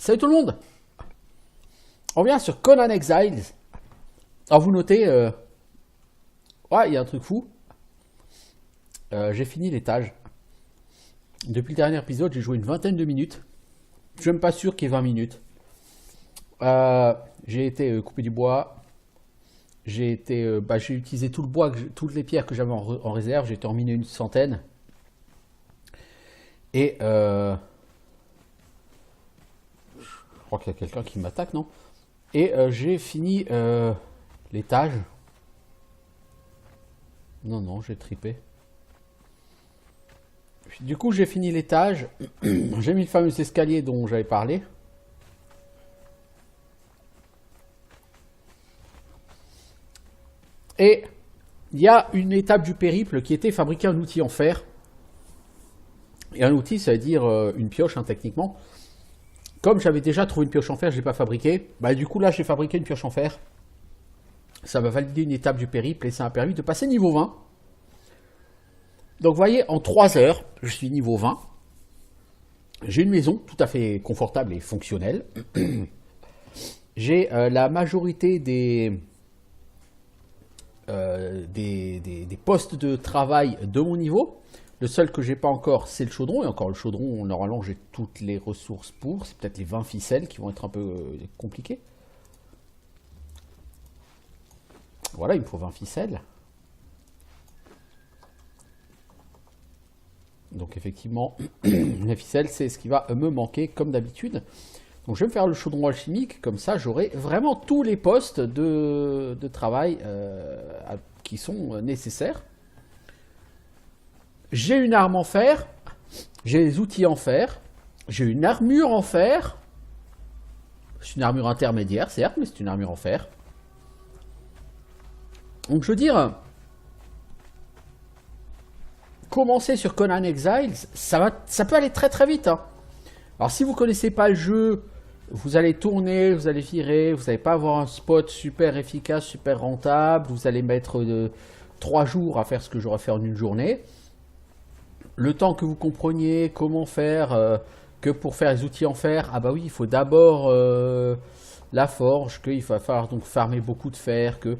Salut tout le monde. On revient sur Conan Exiles. Alors vous notez, ouais, il y a un truc fou. J'ai fini l'étage. Depuis le dernier épisode, j'ai joué une vingtaine de minutes. Je suis même pas sûr qu'il y ait 20 minutes. J'ai été couper du bois. J'ai utilisé tout le bois, toutes les pierres que j'avais en réserve. J'ai terminé une centaine. Et je crois qu'il y a quelqu'un qui m'attaque, non? Et j'ai fini l'étage. Non, j'ai tripé. Du coup, j'ai fini l'étage. J'ai mis le fameux escalier dont j'avais parlé. Et il y a une étape du périple qui était fabriquer un outil en fer. Et un outil, ça veut dire une pioche, hein, techniquement. Comme j'avais déjà trouvé une pioche en fer, je ne l'ai pas fabriquée. Du coup, là, j'ai fabriqué une pioche en fer. Ça m'a validé une étape du périple et ça m'a permis de passer niveau 20. Donc, vous voyez, en 3 heures, je suis niveau 20. J'ai une maison tout à fait confortable et fonctionnelle. J'ai la majorité des postes de travail de mon niveau. Le seul que j'ai pas encore, c'est le chaudron. Et encore, le chaudron, normalement, j'ai toutes les ressources pour. C'est peut-être les 20 ficelles qui vont être un peu compliquées. Voilà, il me faut 20 ficelles. Donc effectivement, les ficelles, c'est ce qui va me manquer comme d'habitude. Donc je vais me faire le chaudron alchimique, comme ça j'aurai vraiment tous les postes de travail qui sont nécessaires. J'ai une arme en fer, j'ai les outils en fer, j'ai une armure en fer. C'est une armure intermédiaire, certes, mais c'est une armure en fer. Donc je veux dire, commencer sur Conan Exiles, ça peut aller très très vite. Hein. Alors si vous ne connaissez pas le jeu, vous allez tourner, vous allez virer, vous n'allez pas avoir un spot super efficace, super rentable, vous allez mettre 3 jours à faire ce que j'aurais fait en une journée. Le temps que vous compreniez comment faire, que pour faire les outils en fer, ah bah oui, il faut d'abord la forge, qu'il va falloir donc farmer beaucoup de fer, que...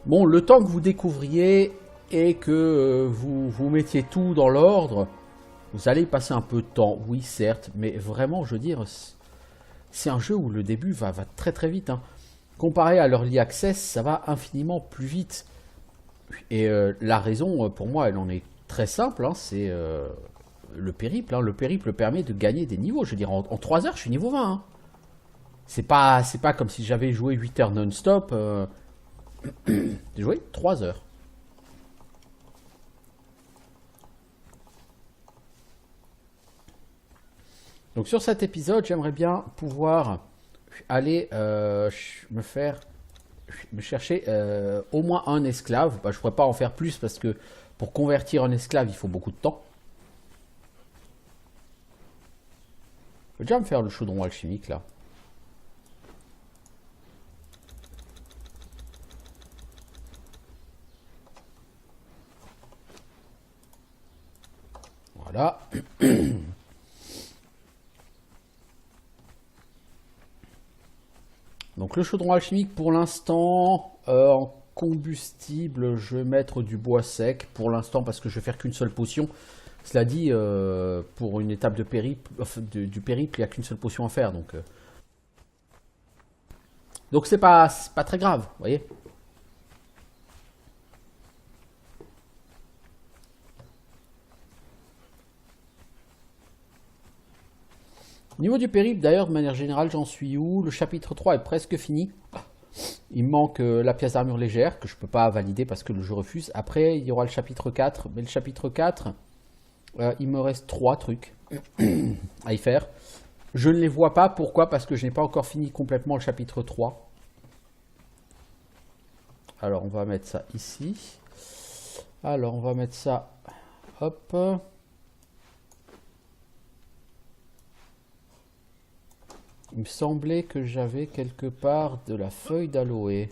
Bon, le temps que vous découvriez et que vous mettiez tout dans l'ordre, vous allez y passer un peu de temps, oui certes, mais vraiment, je veux dire, c'est un jeu où le début va très très vite. Hein. Comparé à l'Early Access, ça va infiniment plus vite. Et la raison, pour moi, elle en est très simple, hein, c'est le périple. Hein. Le périple permet de gagner des niveaux. Je veux dire, en 3 heures, je suis niveau 20. Hein. C'est pas comme si j'avais joué 8 heures non-stop. J'ai joué 3 heures. Donc sur cet épisode, j'aimerais bien pouvoir aller me chercher au moins un esclave. Je ne pourrais pas en faire plus parce que pour convertir un esclave, il faut beaucoup de temps. Je vais déjà me faire le chaudron alchimique là. Voilà. Donc le chaudron alchimique pour l'instant en combustible, je vais mettre du bois sec pour l'instant parce que je vais faire qu'une seule potion. Cela dit, pour une étape de périple, du périple, il n'y a qu'une seule potion à faire. Donc c'est pas très grave, vous voyez. Au niveau du périple, d'ailleurs, de manière générale, j'en suis où? Le chapitre 3 est presque fini. Il me manque la pièce d'armure légère, que je ne peux pas valider parce que le jeu refuse. Après, il y aura le chapitre 4. Mais le chapitre 4, il me reste 3 trucs à y faire. Je ne les vois pas. Pourquoi? Parce que je n'ai pas encore fini complètement le chapitre 3. Alors, on va mettre ça ici. Alors, on va mettre ça... Hop. Il me semblait que j'avais quelque part de la feuille d'aloe.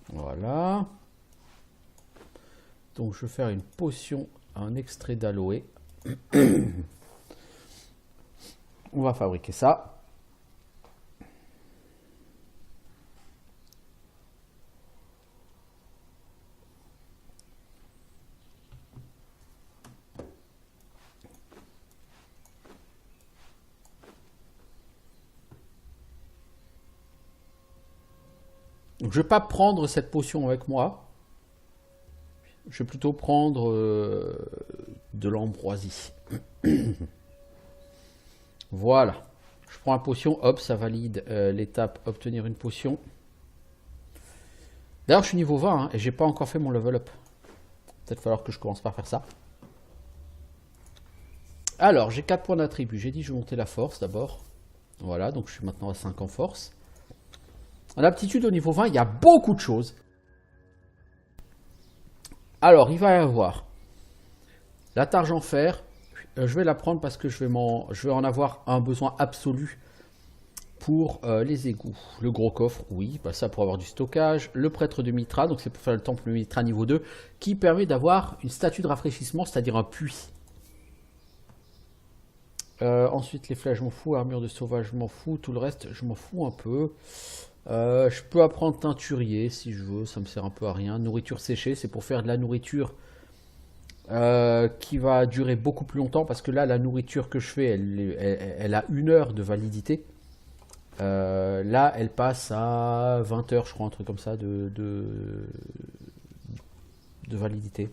Voilà. Donc je vais faire une potion un extrait d'aloe. On va fabriquer ça. Donc, je ne vais pas prendre cette potion avec moi. Je vais plutôt prendre de l'ambroisie. Voilà. Je prends la potion, hop, ça valide l'étape obtenir une potion. D'ailleurs, je suis niveau 20 hein, et j'ai pas encore fait mon level up. Peut-être falloir que je commence par faire ça. Alors, j'ai 4 points d'attribut. J'ai dit je vais monter la force d'abord. Voilà, donc je suis maintenant à 5 en force. En aptitude au niveau 20, il y a beaucoup de choses. Alors, il va y avoir la targe en fer. Je vais la prendre parce que je vais en avoir un besoin absolu pour les égouts. Le gros coffre, oui, bah ça pour avoir du stockage. Le prêtre de Mitra, donc c'est pour faire le temple de Mitra niveau 2, qui permet d'avoir une statue de rafraîchissement, c'est-à-dire un puits. Ensuite, les flèches, je m'en fous. Armure de sauvage, je m'en fous. Tout le reste, je m'en fous un peu. Je peux apprendre teinturier si je veux, ça me sert un peu à rien. Nourriture séchée, c'est pour faire de la nourriture qui va durer beaucoup plus longtemps parce que là, la nourriture que je fais, elle a 1 heure de validité. Là, elle passe à 20 heures, je crois, un truc comme ça de validité.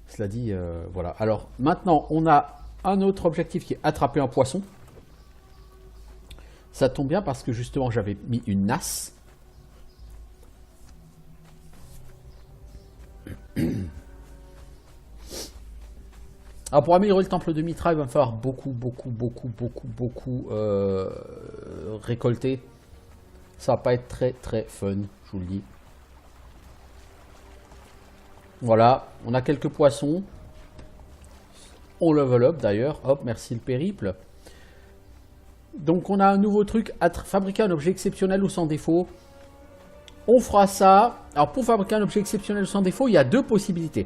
Cela dit, voilà. Alors, maintenant, on a un autre objectif qui est attraper un poisson. Ça tombe bien parce que justement j'avais mis une nasse. Alors pour améliorer le temple de Mitra, il va me falloir beaucoup récolter. Ça va pas être très fun, je vous le dis. Voilà, on a quelques poissons. On level up d'ailleurs. Hop, merci le périple. Donc on a un nouveau truc, fabriquer un objet exceptionnel ou sans défaut. On fera ça. Alors pour fabriquer un objet exceptionnel ou sans défaut, il y a 2 possibilités.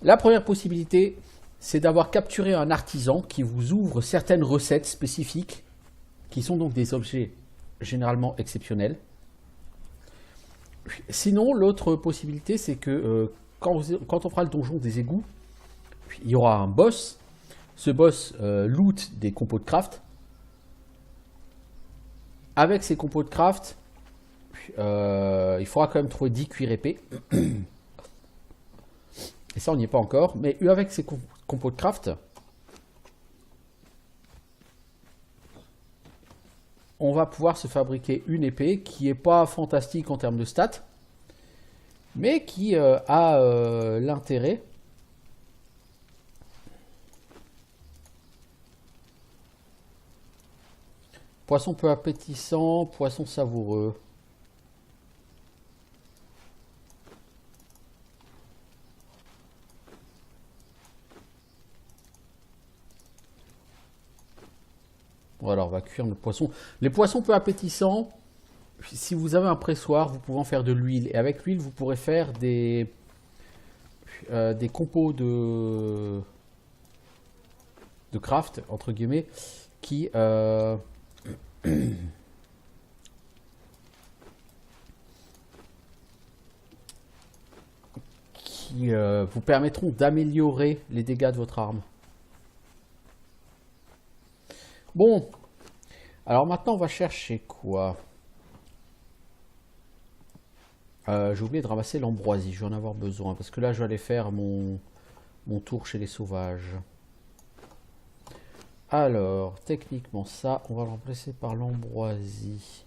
La première possibilité, c'est d'avoir capturé un artisan qui vous ouvre certaines recettes spécifiques, qui sont donc des objets généralement exceptionnels. Sinon, l'autre possibilité, c'est que quand on fera le donjon des égouts, il y aura un boss. Ce boss loot des compos de craft. Avec ces compos de craft, il faudra quand même trouver 10 cuirs épais. Et ça, on n'y est pas encore. Mais avec ces compos de craft, on va pouvoir se fabriquer une épée qui n'est pas fantastique en termes de stats, mais qui a l'intérêt poisson peu appétissant, poisson savoureux. Voilà, on va cuire le poisson. Les poissons peu appétissants, si vous avez un pressoir, vous pouvez en faire de l'huile. Et avec l'huile, vous pourrez faire des compos de craft, entre guillemets, qui vous permettront d'améliorer les dégâts de votre arme. Bon, alors maintenant on va chercher quoi? J'ai oublié de ramasser l'ambroisie, je vais en avoir besoin parce que là je vais aller faire mon tour chez les sauvages. Alors, techniquement ça, on va le remplacer par l'ambroisie.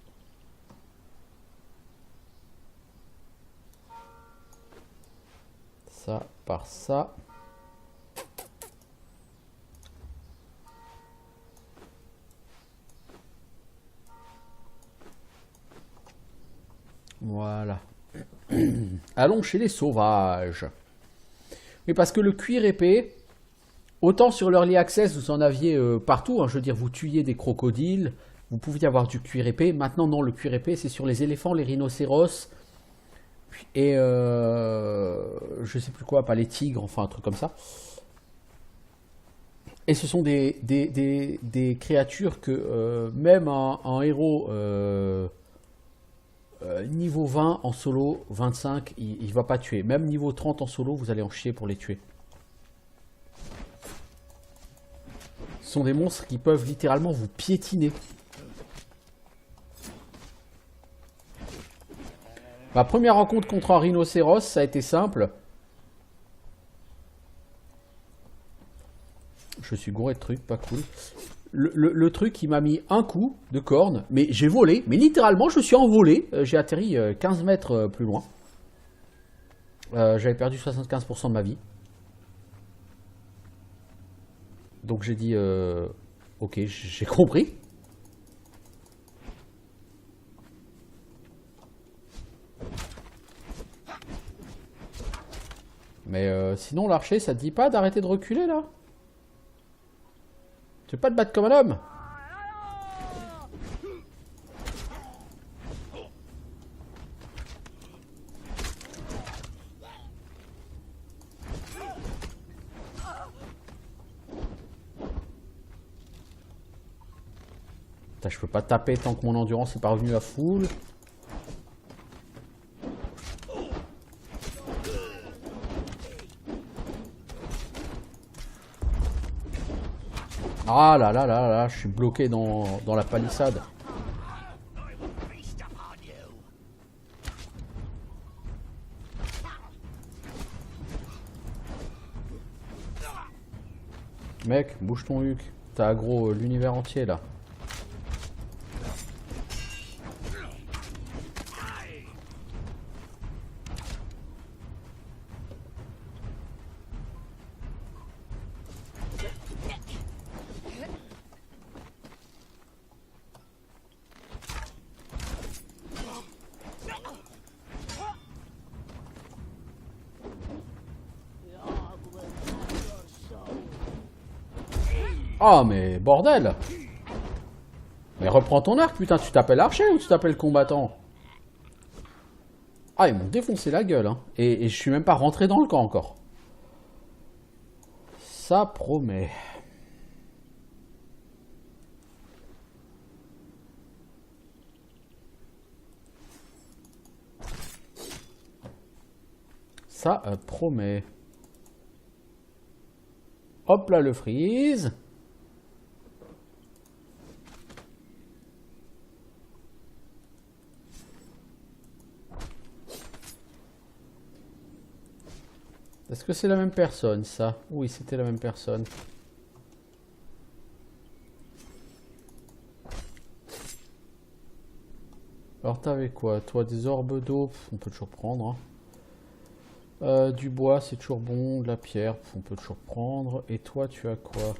Ça par ça. Voilà. Allons chez les sauvages. Oui, parce que le cuir épais, autant sur l'Early Access, vous en aviez partout. Hein, je veux dire, vous tuiez des crocodiles, vous pouviez avoir du cuir épais. Maintenant, non, le cuir épais, c'est sur les éléphants, les rhinocéros. Et je sais plus quoi, pas les tigres, enfin un truc comme ça. Et ce sont des créatures que même un héros niveau 20 en solo, 25, il va pas tuer. Même niveau 30 en solo, vous allez en chier pour les tuer. Ce sont des monstres qui peuvent littéralement vous piétiner. Ma première rencontre contre un rhinocéros, ça a été simple. Je suis gouré de trucs, pas cool. Le truc, il m'a mis un coup de corne, mais j'ai volé. Mais littéralement, je suis envolé. J'ai atterri 15 mètres plus loin. J'avais perdu 75% de ma vie. Donc j'ai dit, ok, j'ai compris. Mais sinon, l'archer, ça te dit pas d'arrêter de reculer, là? Tu veux pas te battre comme un homme? Putain, je peux pas taper tant que mon endurance n'est pas revenue à full. Ah là là là là, je suis bloqué dans la palissade. Mec, bouge ton huc. T'as aggro l'univers entier là. Ah mais bordel! Mais reprends ton arc, putain, tu t'appelles archer ou tu t'appelles combattant? Ah, ils m'ont défoncé la gueule, hein. Et je suis même pas rentré dans le camp encore. Ça promet. Ça promet. Hop là le freeze. Est-ce que c'est la même personne, ça? Oui, c'était la même personne. Alors, t'avais quoi? Toi, des orbes d'eau, on peut toujours prendre. Hein. Du bois, c'est toujours bon. De la pierre, on peut toujours prendre. Et toi, tu as quoi?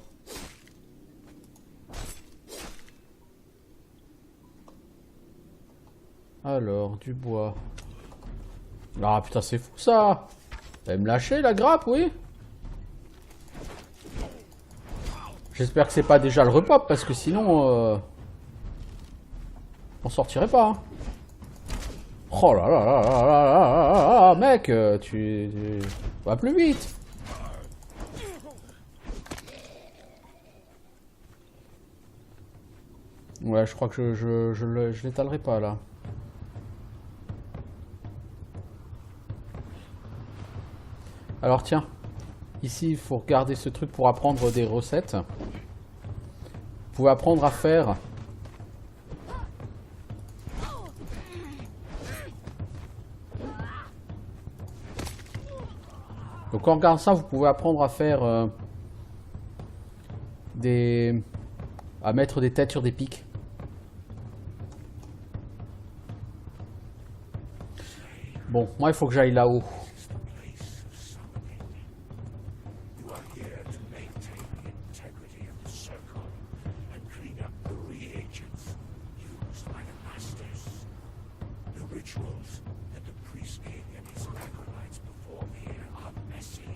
Alors, du bois. Ah, putain, c'est fou, ça! Elle va me lâcher la grappe, oui. J'espère que c'est pas déjà le repop, parce que sinon... on sortirait pas. Hein. Oh là là là là là là là, mec, tu vas plus vite. Ouais, je crois que je l'étalerai pas, là. Alors tiens, ici il faut regarder ce truc pour apprendre des recettes. Vous pouvez apprendre à faire donc en regardant ça, vous pouvez apprendre à faire à mettre des têtes sur des pics. Bon, moi il faut que j'aille là-haut.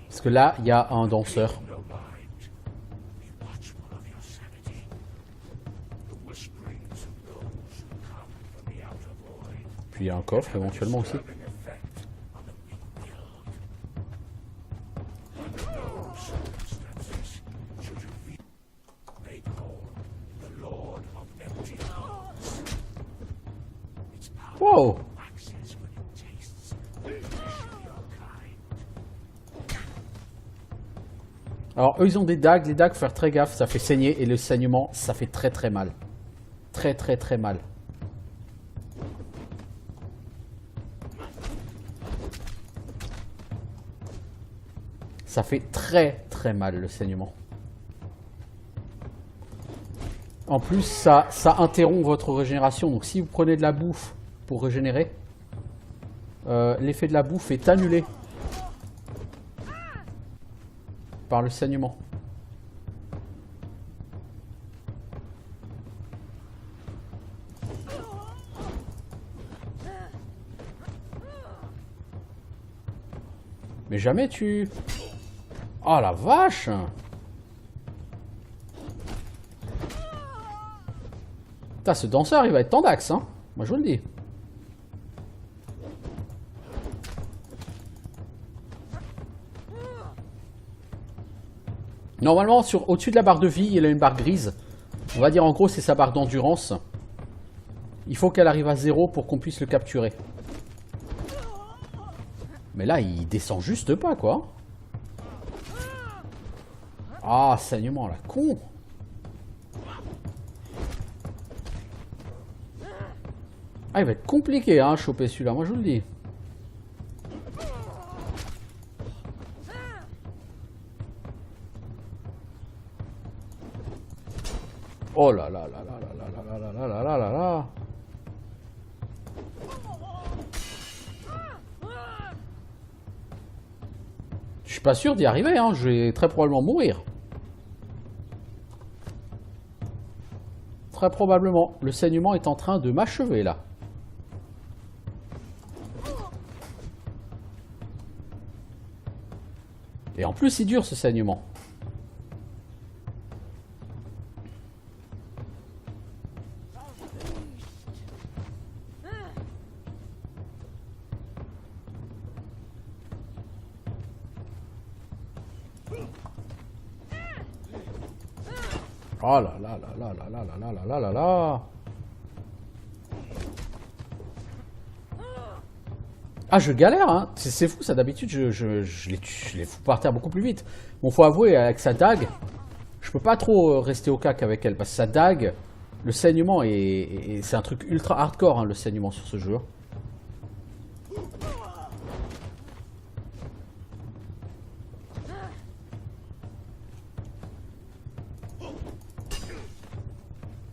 Parce que là, il y a un danseur. Puis il y a un coffre éventuellement aussi. Wow. Alors eux ils ont des dagues, les dagues faut faire très gaffe, ça fait saigner et le saignement ça fait très très mal. Très très très mal. Ça fait très très mal le saignement. En plus ça interrompt votre régénération, donc si vous prenez de la bouffe pour régénérer, l'effet de la bouffe est annulé par le saignement. Mais jamais tu... Oh la vache! Putain, ce danseur il va être tendax, hein. Moi je vous le dis. Normalement, au-dessus de la barre de vie, il a une barre grise. On va dire en gros, c'est sa barre d'endurance. Il faut qu'elle arrive à 0 pour qu'on puisse le capturer. Mais là, il descend juste pas, quoi. Ah, saignement, la con. Ah, il va être compliqué, hein, à choper celui-là, moi je vous le dis. Oh là là là là là là là là là là là là. Je suis pas sûr d'y arriver, hein. Je vais très probablement mourir. Très probablement. Le saignement est en train de m'achever là. Et en plus, il dure ce saignement. Oh là là là là là là là là là là là. Ah, je galère, hein. C'est fou, ça, d'habitude, je les fous par terre beaucoup plus vite. Bon, faut avouer, avec sa dague, je peux pas trop rester au cac avec elle, parce que sa dague, le saignement, c'est un truc ultra hardcore, hein, le saignement sur ce jeu.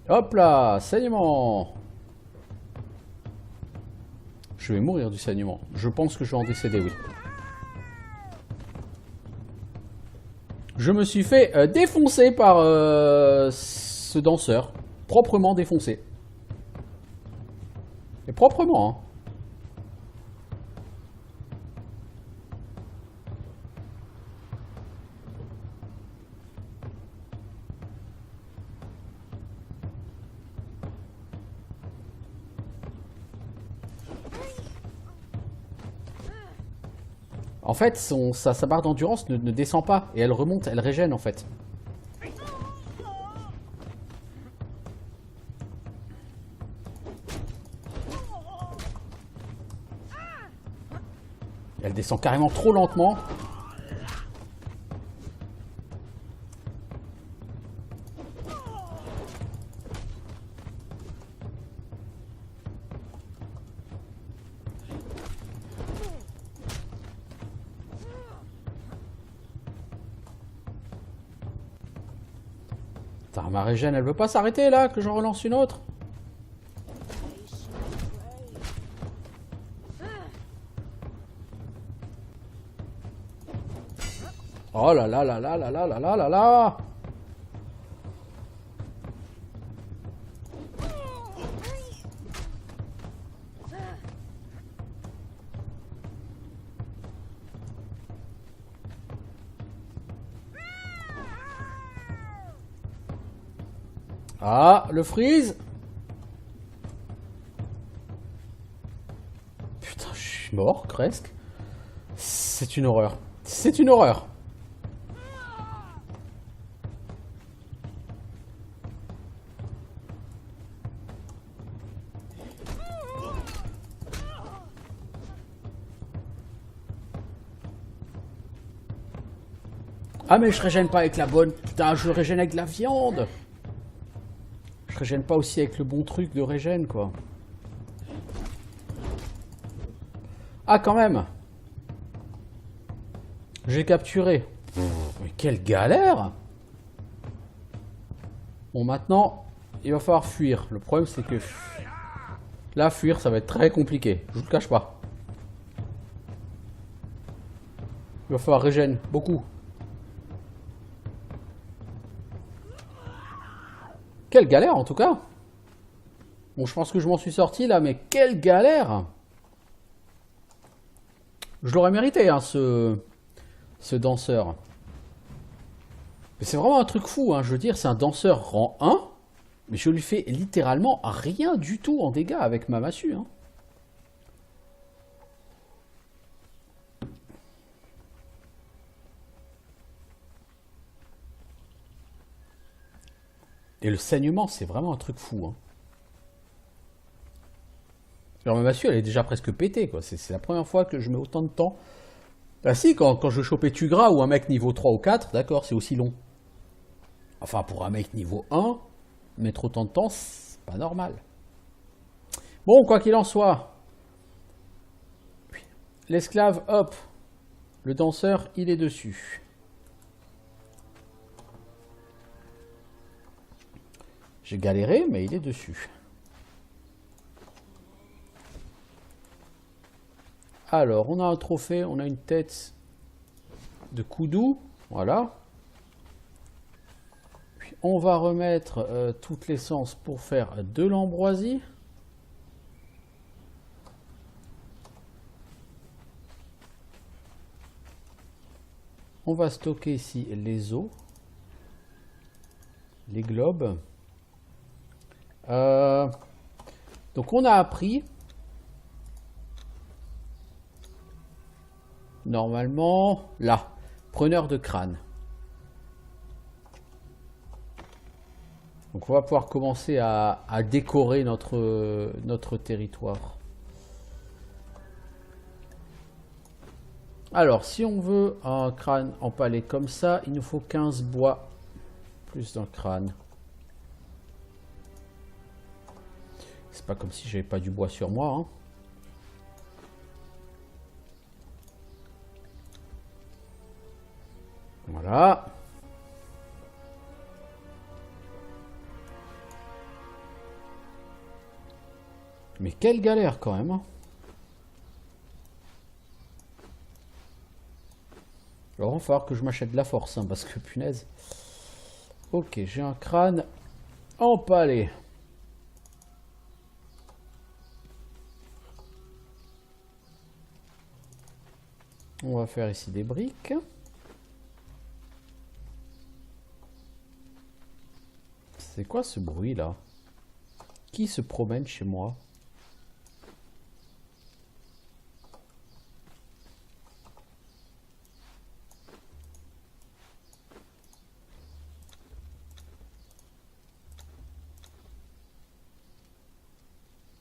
Hop là, saignement. Je vais mourir du saignement. Je pense que je vais en décéder, oui. Je me suis fait défoncer par ce danseur. Proprement défoncé. Et proprement, hein. En fait, sa barre d'endurance ne descend pas et elle remonte, elle régène en fait. Elle descend carrément trop lentement. Putain, ma régène, elle veut pas s'arrêter là, que j'en relance une autre. Oh là là là là là là là là là là. Ah, le freeze. Putain, je suis mort, presque. C'est une horreur. C'est une horreur. Ah mais je régène pas avec la bonne... Putain, je régène avec de la viande. Je régène pas aussi avec le bon truc de régène, quoi. Ah, quand même. J'ai capturé. Mais quelle galère! Bon, maintenant, il va falloir fuir. Le problème, c'est que... Là, fuir, ça va être très compliqué. Je vous le cache pas. Il va falloir régène. Beaucoup. Quelle galère, en tout cas. Bon, je pense que je m'en suis sorti, là, mais quelle galère! Je l'aurais mérité, hein, ce danseur. Mais c'est vraiment un truc fou, hein. Je veux dire, c'est un danseur rang 1, mais je lui fais littéralement rien du tout en dégâts avec ma massue, hein. Et le saignement, c'est vraiment un truc fou, hein. Alors ma massue, elle est déjà presque pétée, quoi. C'est la première fois que je mets autant de temps. Ah si, quand je chopais Tugra ou un mec niveau 3 ou 4, d'accord, c'est aussi long. Enfin, pour un mec niveau 1, mettre autant de temps, c'est pas normal. Bon, quoi qu'il en soit, l'esclave, hop, le danseur, il est dessus. J'ai galéré, mais il est dessus. Alors, on a un trophée, on a une tête de Koudou, voilà. Puis on va remettre toute l'essence pour faire de l'ambroisie. On va stocker ici les os, les globes. Donc on a appris, normalement, là, preneur de crâne. Donc on va pouvoir commencer à décorer notre territoire. Alors, si on veut un crâne empalé comme ça, il nous faut 15 bois plus d'un crâne. C'est pas comme si j'avais pas du bois sur moi, hein. Voilà. Mais quelle galère quand même, hein. Alors, il va falloir que je m'achète de la force, hein, parce que punaise. Ok, j'ai un crâne empalé. On va faire ici des briques. C'est quoi ce bruit là? Qui se promène chez moi?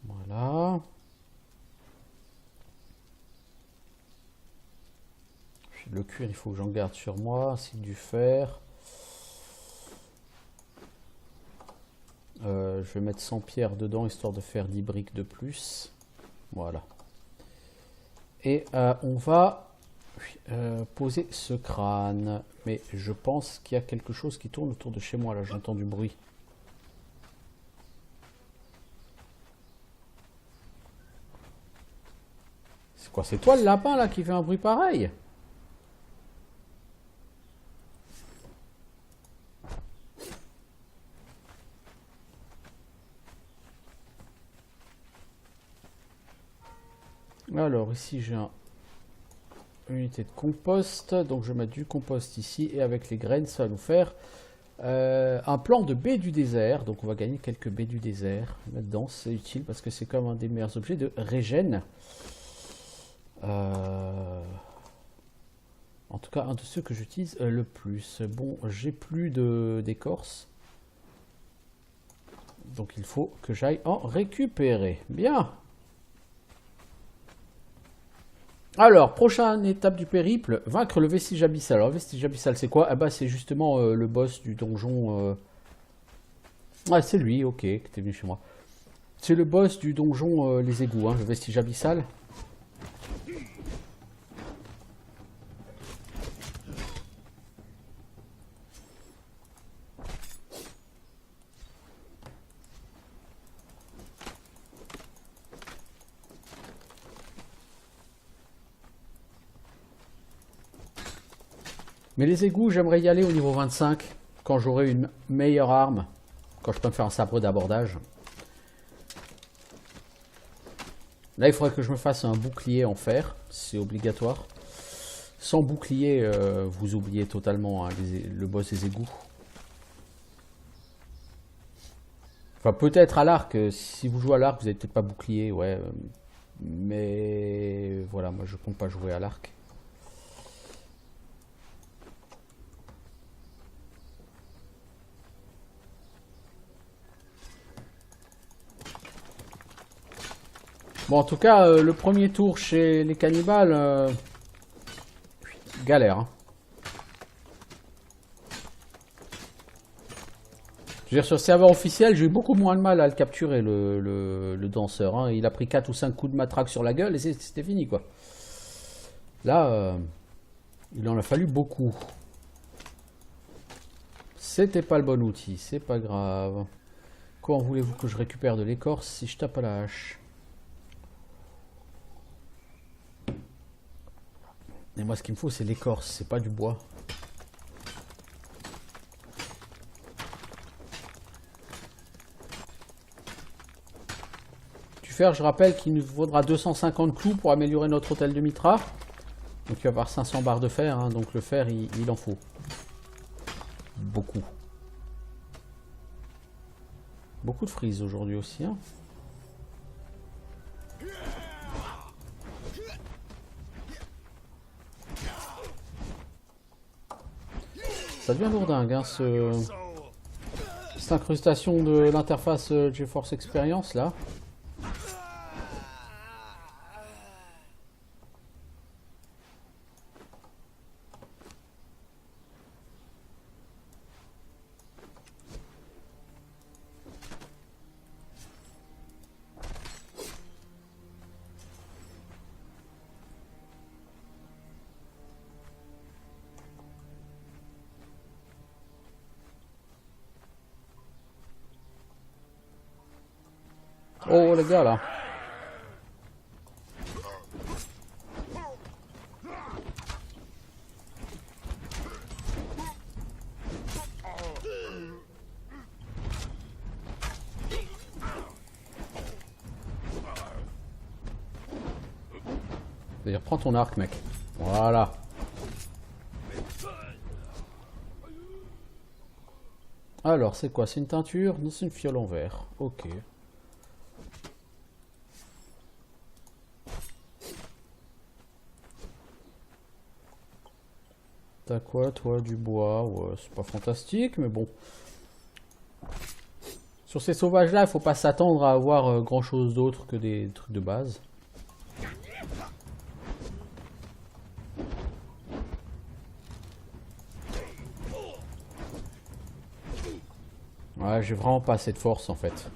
Voilà. Le cuir, il faut que j'en garde sur moi, ainsi que du fer. Je vais mettre 100 pierres dedans, histoire de faire 10 briques de plus. Voilà. Et on va poser ce crâne. Mais je pense qu'il y a quelque chose qui tourne autour de chez moi, là, j'entends du bruit. C'est quoi, c'est toi le lapin, là, qui fait un bruit pareil? Alors ici j'ai une unité de compost, donc je vais mettre du compost ici et avec les graines ça va nous faire un plan de baie du désert, donc on va gagner quelques baies du désert là-dedans, c'est utile parce que c'est comme un des meilleurs objets de régène. En tout cas un de ceux que j'utilise le plus. Bon, j'ai plus d'écorce, donc il faut que j'aille en récupérer. Bien. Alors, prochaine étape du périple, vaincre le vestige abyssal. Alors, le vestige abyssal, c'est quoi? Ah bah, c'est justement le boss du donjon. Ah, c'est lui, ok, qui était venu chez moi. C'est le boss du donjon Les Égouts, hein, le vestige abyssal. Mais les égouts, j'aimerais y aller au niveau 25, quand j'aurai une meilleure arme, quand je peux me faire un sabre d'abordage. Là, il faudrait que je me fasse un bouclier en fer, c'est obligatoire. Sans bouclier, vous oubliez totalement hein, le boss des égouts. Enfin, peut-être à l'arc, si vous jouez à l'arc, vous n'avez peut-être pas bouclier, ouais. Mais voilà, moi je compte pas jouer à l'arc. Bon, en tout cas, le premier tour chez les cannibales, galère. Hein. Je veux dire, sur le serveur officiel, j'ai eu beaucoup moins de mal à le capturer, le danseur. Hein. Il a pris 4 ou 5 coups de matraque sur la gueule et c'était fini, quoi. Là, il en a fallu beaucoup. C'était pas le bon outil, c'est pas grave. Comment voulez-vous que je récupère de l'écorce si je tape à la hache? Et moi, ce qu'il me faut, c'est l'écorce, c'est pas du bois. Du fer, je rappelle qu'il nous faudra 250 clous pour améliorer notre hôtel de Mitra. Donc il va y avoir 500 barres de fer, hein, donc le fer, il en faut. Beaucoup. Beaucoup de frises aujourd'hui aussi. Hein. Ça devient lourdingue, hein, cette incrustation de l'interface GeForce Experience, là. Oh les gars là. D'ailleurs prends ton arc mec. Voilà. Alors c'est quoi? C'est une teinture? Non, c'est une fiole en verre. Ok. T'as quoi toi? Du bois? Ouais, c'est pas fantastique, mais bon. Sur ces sauvages là, il faut pas s'attendre à avoir grand chose d'autre que des trucs de base. Ouais, j'ai vraiment pas assez de force en fait.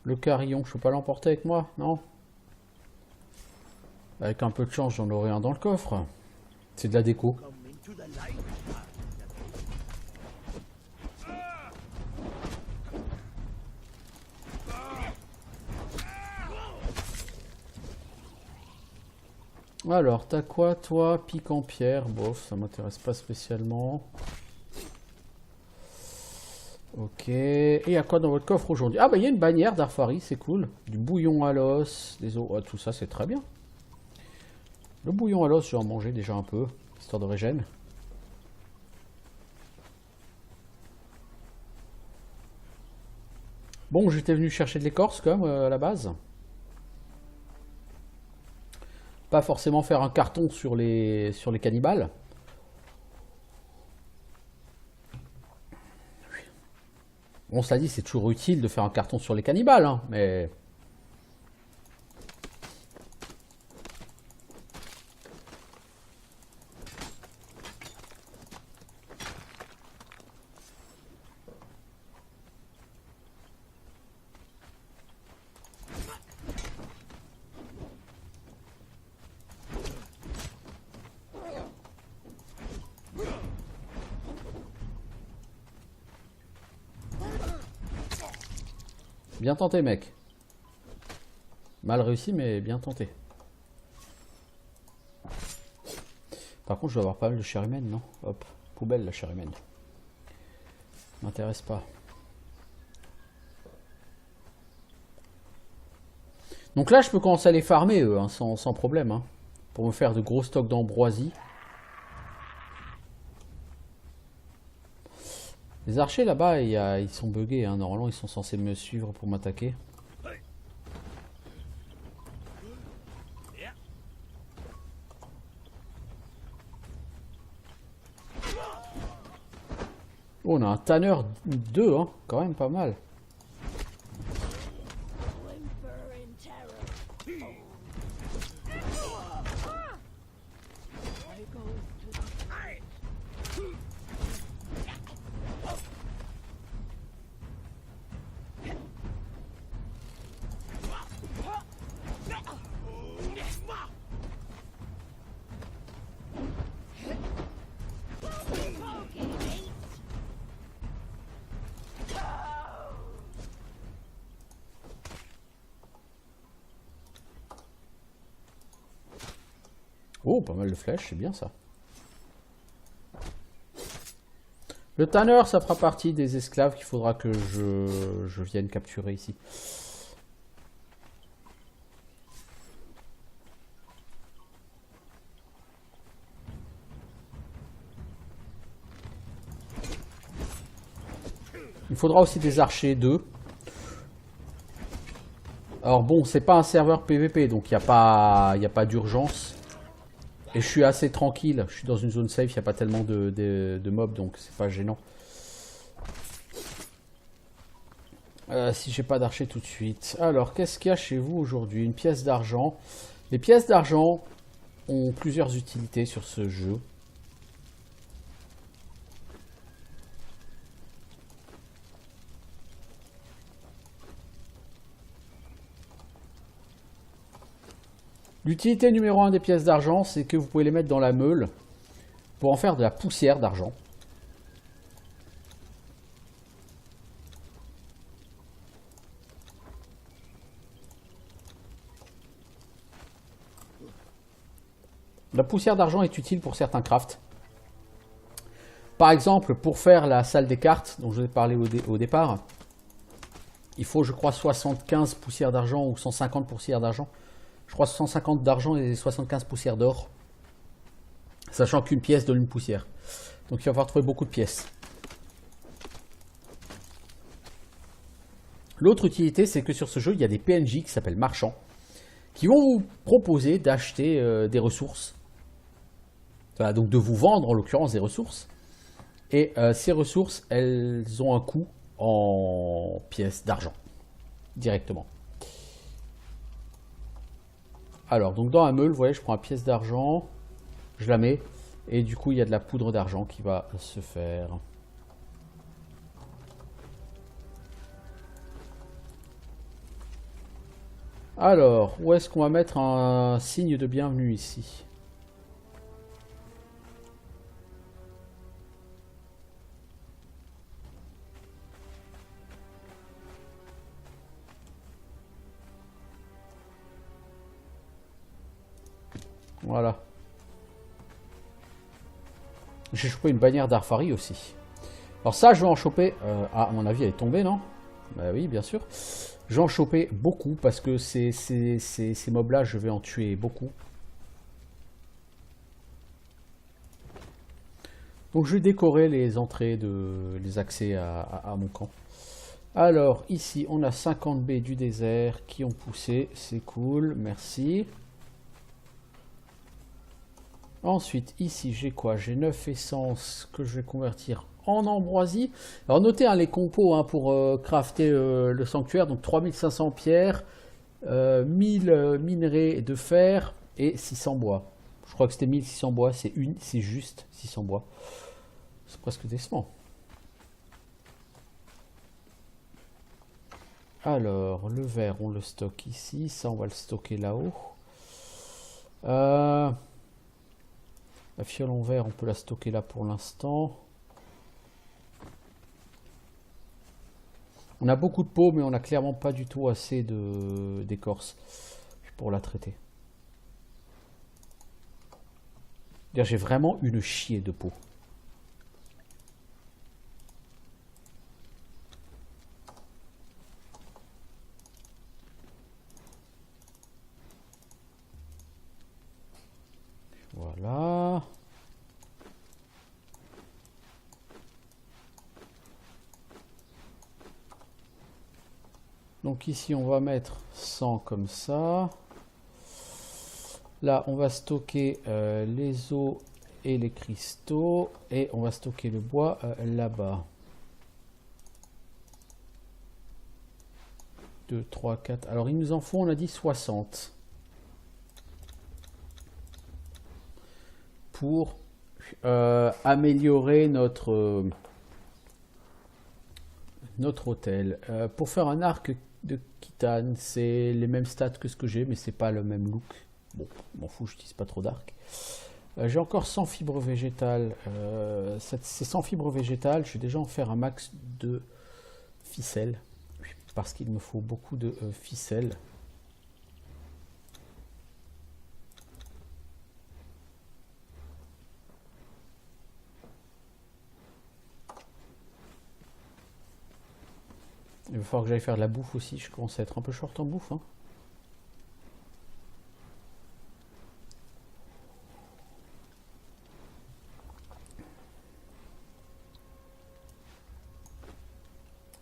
Le carillon, je peux pas l'emporter avec moi, non? Avec un peu de chance, j'en aurai un dans le coffre. C'est de la déco. Alors, t'as quoi toi? Pique en pierre, bof, ça m'intéresse pas spécialement. Ok, et il y a quoi dans votre coffre aujourd'hui? Ah bah il y a une bannière d'Arfari, c'est cool. Du bouillon à l'os, des os, tout ça c'est très bien. Le bouillon à l'os, je vais en manger déjà un peu, histoire de régène. Bon, j'étais venu chercher de l'écorce comme à la base. Pas forcément faire un carton sur les cannibales. On se l'a dit, c'est toujours utile de faire un carton sur les cannibales, hein, mais... Bien tenté, mec. Mal réussi, mais bien tenté. Par contre, je dois avoir pas mal de chair humaine, non? Hop, poubelle la chair humaine. M'intéresse pas. Donc là, je peux commencer à les farmer, eux, hein, sans problème. Hein, pour me faire de gros stocks d'ambroisie. Les archers là-bas, ils sont buggés. Hein. Normalement, ils sont censés me suivre pour m'attaquer. Oh, on a un tanner 2, hein. Quand même pas mal. Oh, pas mal de flèches, c'est bien ça. Le tanner, ça fera partie des esclaves qu'il faudra que je vienne capturer ici. Il faudra aussi des archers 2. Alors bon, c'est pas un serveur PVP, donc il n'y a pas d'urgence. Et je suis assez tranquille, je suis dans une zone safe, il n'y a pas tellement de mobs, donc c'est pas gênant. Si j'ai pas d'archer tout de suite. Alors, qu'est-ce qu'il y a chez vous aujourd'hui? Une pièce d'argent. Les pièces d'argent ont plusieurs utilités sur ce jeu. L'utilité numéro 1 des pièces d'argent, c'est que vous pouvez les mettre dans la meule pour en faire de la poussière d'argent. La poussière d'argent est utile pour certains crafts. Par exemple, pour faire la salle des cartes, dont je vous ai parlé au départ, il faut, je crois, 75 poussières d'argent ou 150 poussières d'argent. Je crois 150 d'argent et 75 poussières d'or. Sachant qu'une pièce donne une poussière. Donc il va falloir trouver beaucoup de pièces. L'autre utilité, c'est que sur ce jeu, il y a des PNJ qui s'appellent marchands, qui vont vous proposer d'acheter des ressources. Voilà, donc de vous vendre en l'occurrence des ressources. Et ces ressources, elles ont un coût en pièces d'argent, directement. Alors, donc dans la meule, vous voyez, je prends une pièce d'argent, je la mets, et du coup, il y a de la poudre d'argent qui va se faire. Alors, où est-ce qu'on va mettre un signe de bienvenue ici? Voilà. J'ai chopé une bannière d'Arfari aussi. Alors ça, je vais en choper... à mon avis, elle est tombée, non? Bah oui, bien sûr. Je vais en choper beaucoup parce que ces mobs-là, je vais en tuer beaucoup. Donc je vais décorer les entrées, les accès à mon camp. Alors, ici, on a 50 baies du désert qui ont poussé. C'est cool, merci. Ensuite, ici, j'ai quoi? J'ai 9 essences que je vais convertir en ambroisie. Alors, notez hein, les compos hein, pour crafter le sanctuaire. Donc, 3500 pierres, 1000 minerais de fer et 600 bois. Je crois que c'était 1600 bois. C'est juste 600 bois. C'est presque décevant. Alors, le verre, on le stocke ici. Ça, on va le stocker là-haut. La fiole en verre, on peut la stocker là pour l'instant. On a beaucoup de peau, mais on n'a clairement pas du tout assez d'écorce pour la traiter. J'ai vraiment une chier de peau. Voilà. Donc ici, on va mettre 100 comme ça. Là, on va stocker les os et les cristaux. Et on va stocker le bois là-bas. 2, 3, 4. Alors, il nous en faut, on a dit 60. Pour améliorer notre hôtel. Pour faire un arc de Kitane, c'est les mêmes stats que ce que j'ai, mais c'est pas le même look. Bon, m'en fous, j'utilise pas trop d'arc. J'ai encore 100 fibres végétales. Ces 100 fibres végétales, je vais déjà en faire un max de ficelles, parce qu'il me faut beaucoup de ficelles. Il va falloir que j'aille faire de la bouffe aussi, je commence à être un peu short en bouffe. Hein.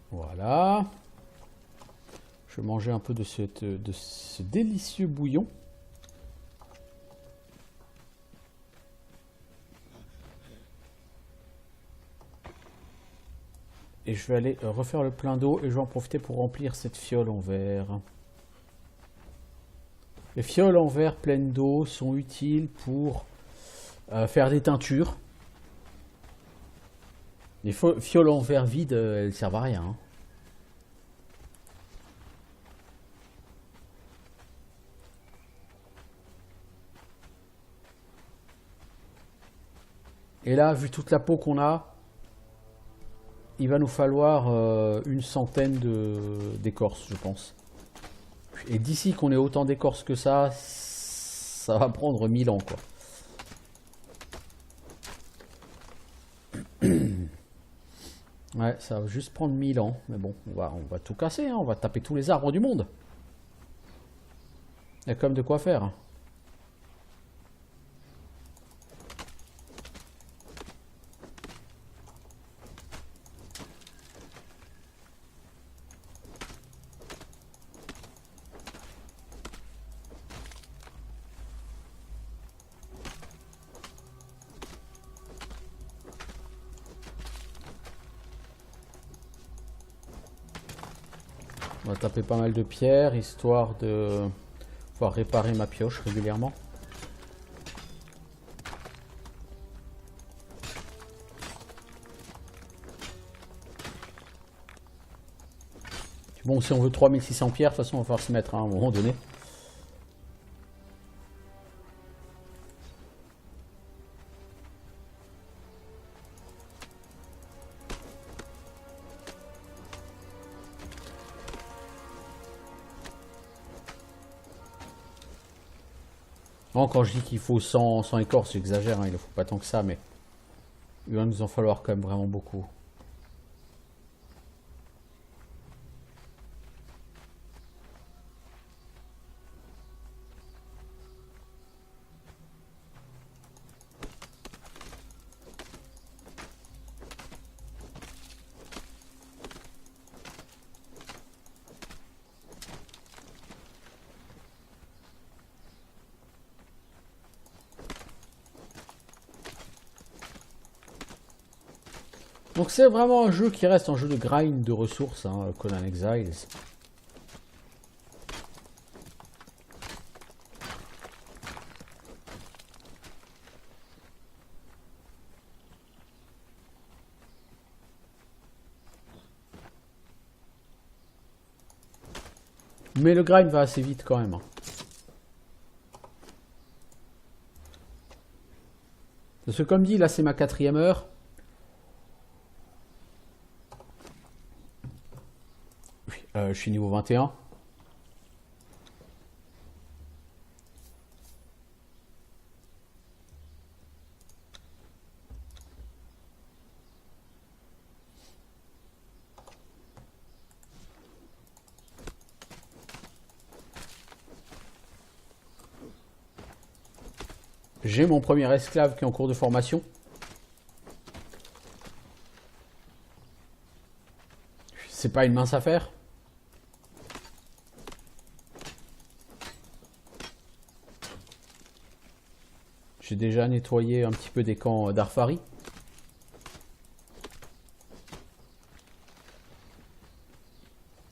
Voilà. Je vais manger un peu de ce délicieux bouillon. Et je vais aller refaire le plein d'eau et je vais en profiter pour remplir cette fiole en verre. Les fioles en verre pleines d'eau sont utiles pour faire des teintures. Les fioles en verre vides, elles servent à rien. Hein. Et là, vu toute la peau qu'on a, il va nous falloir une centaine d'écorces, je pense. Et d'ici qu'on ait autant d'écorces que ça va prendre 1000 ans, quoi. Ouais, ça va juste prendre 1000 ans. Mais bon, on va tout casser, hein. On va taper tous les arbres du monde. Il y a quand même de quoi faire. On va taper pas mal de pierres, histoire de pouvoir réparer ma pioche régulièrement. Bon, si on veut 3600 pierres, de toute façon, on va falloir se mettre hein, à un moment donné. Bon, quand je dis qu'il faut 100 écorces, j'exagère, hein, il ne faut pas tant que ça, mais il va nous en falloir quand même vraiment beaucoup. Donc c'est vraiment un jeu qui reste un jeu de grind de ressources, hein, Conan Exiles. Mais le grind va assez vite quand même. Hein. Parce que comme dit, là c'est ma 4e heure. Oui, je suis niveau 21. J'ai mon premier esclave qui est en cours de formation. C'est pas une mince affaire. J'ai déjà nettoyé un petit peu des camps d'Arfari.